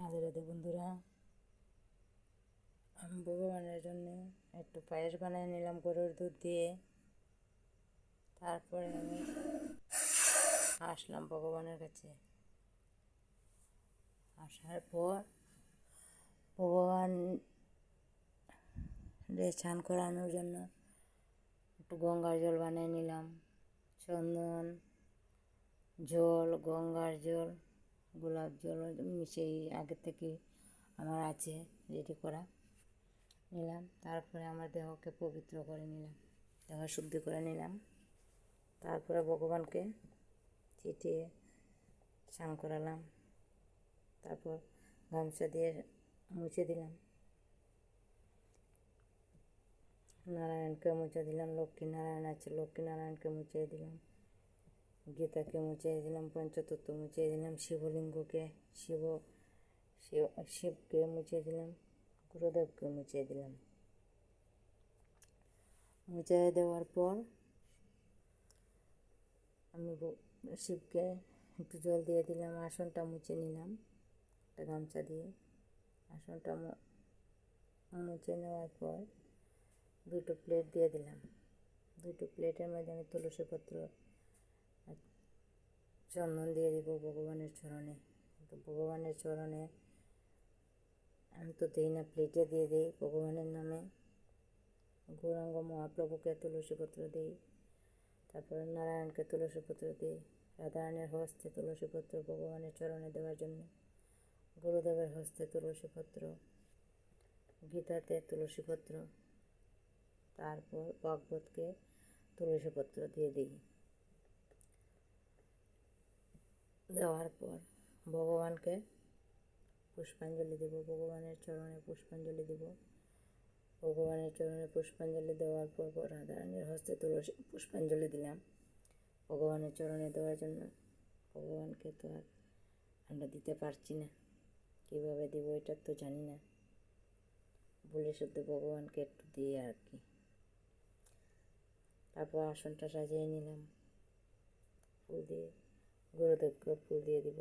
রাধে রাধে বন্ধুরা, আমি ভগবানের জন্য একটু পায়েস বানিয়ে নিলাম গরুর দুধ দিয়ে। তারপরে আমি আসলাম ভগবানের কাছে। আসার পর ভগবান স্নান করানোর জন্য একটু গঙ্গার জল বানিয়ে নিলাম। চন্দন জল, গঙ্গার জল, গোলাপ জল মিশিয়ে আগে থেকে আমার আছে রেডি করা নিলাম। তারপরে আমার দেহকে পবিত্র করে নিলাম, দেহ শুদ্ধি করে নিলাম। তারপরে ভগবানকে চিটিয়ে স্নান করালাম। তারপর গামছা দিয়ে মুছে দিলাম। নারায়ণকে মুছে দিলাম, লক্ষ্মী নারায়ণ আছে লক্ষ্মী নারায়ণকে মুছে দিলাম, গীতাকে মুছে দিলাম, পঞ্চতত্ত্ব মুছে দিলাম, শিবলিঙ্গকে শিবকে মুছে দিলাম, গুরুদেবকে মুছে দিলাম। মুছে দেওয়ার পর আমি শিবকে একটু জল দিয়ে দিলাম, আসনটা মুছে নিলাম একটা গামছা দিয়ে। আসনটা মুছে নেওয়ার পর দুটো প্লেট দিয়ে দিলাম। দুটো প্লেটের মধ্যে আমি তুলসী পত্র চন্দন দিয়ে দেবো ভগবানের চরণে। তো ভগবানের চরণে আমি তো দিই না, প্লেটে দিয়ে দিই ভগবানের নামে। গৌরাঙ্গ মহাপ্রভুকে তুলসীপত্র দিই, তারপরে নারায়ণকে তুলসীপত্র দিই, রাধারানীর হস্তে তুলসীপত্র ভগবানের চরণে দেওয়ার জন্য, গুরুদেবের হস্তে তুলসীপত্র, গীতাতে তুলসীপত্র, তারপর ভাগবতকে তুলসীপত্র দিয়ে দিই। দেওয়ার পর ভগবানকে পুষ্পাঞ্জলি দেব, ভগবানের চরণে পুষ্পাঞ্জলি দেব। ভগবানের চরণে পুষ্পাঞ্জলি দেওয়ার পর রাধারানীর হস্তে তুলসী পুষ্পাঞ্জলি দিলাম ভগবানের চরণে দেওয়ার জন্য। ভগবানকে তো আর আমরা দিতে পারছি না, কীভাবে দেব এটা তো জানি না, বলে শুদ্ধ ভগবানকে একটু দিয়ে আর কি। তারপর আসনটা সাজিয়ে নিলাম ফুল দিয়ে, গুরুদেবকে ফুল দিয়ে দিব,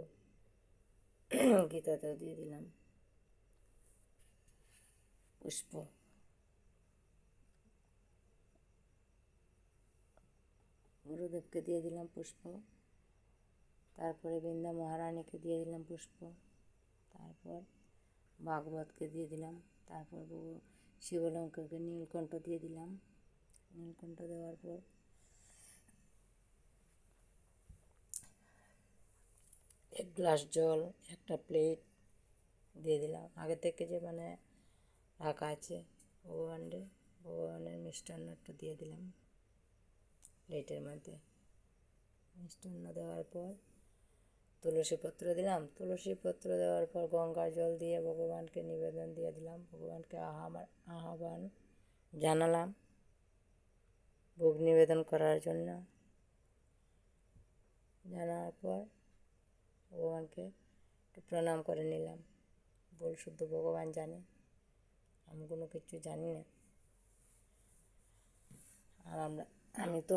গীতাতেও দিয়ে দিলাম পুষ্প। গুরুদেবকে দিয়ে দিলাম পুষ্প, তারপরে বৃন্দা মহারানীকে দিয়ে দিলাম পুষ্প, তারপর ভাগবতকে দিয়ে দিলাম, তারপর শিবলিঙ্গকে নীলকণ্ঠ দিয়ে দিলাম। নীলকণ্ঠ দেওয়ার পর এক গ্লাস জল, একটা প্লেট দিয়ে দিলাম। আগে থেকে যে রাখা আছে ভগবানের মিষ্টান্ন একটু দিয়ে দিলাম প্লেটের মধ্যে। মিষ্টান্ন দেওয়ার পর তুলসীপত্র দিলাম, তুলসীপত্র দেওয়ার পর গঙ্গার জল দিয়ে ভগবানকে নিবেদন দিয়ে দিলাম। ভগবানকে আহ্বান জানালাম ভোগ নিবেদন করার জন্য। জানার পর ভগবানকে একটু প্রণাম করে নিলাম। বল শুদ্ধ ভগবান জানে, আমি কোনো কিছু জানি না। আর আমি তো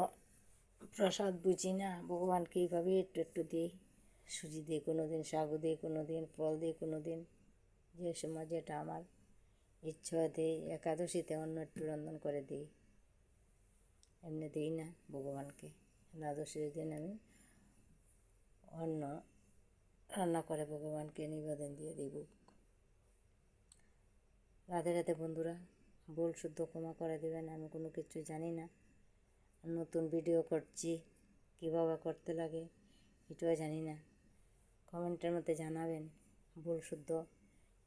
প্রসাদ বুঝি না, ভগবানকে এইভাবে একটু একটু দিই। সুজি দিই কোনো দিন, সাগু দিই কোনো দিন, ফল দিই কোনো দিন, যে সময় যেটা আমার ইচ্ছা দিই। একাদশীতে অন্য একটু রন্ধন করে দিই, এমনি দিই না ভগবানকে। একাদশীর দিন আমি অন্ন রান্না করে ভগবানকে নিবেদন দিয়ে দিব। রাধে রাধে বন্ধুরা, ভুল শুদ্ধ ক্ষমা করে দেবেন, আমি কোনো কিছু জানি না। নতুন ভিডিও করছি, কীভাবে করতে লাগে এটাও জানি না। কমেন্টের মধ্যে জানাবেন ভুল শুদ্ধ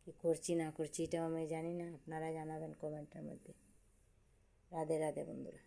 কী করছি না করছি, এটাও আমি জানি না, আপনারা জানাবেন কমেন্টের মধ্যে। রাধে রাধে বন্ধুরা।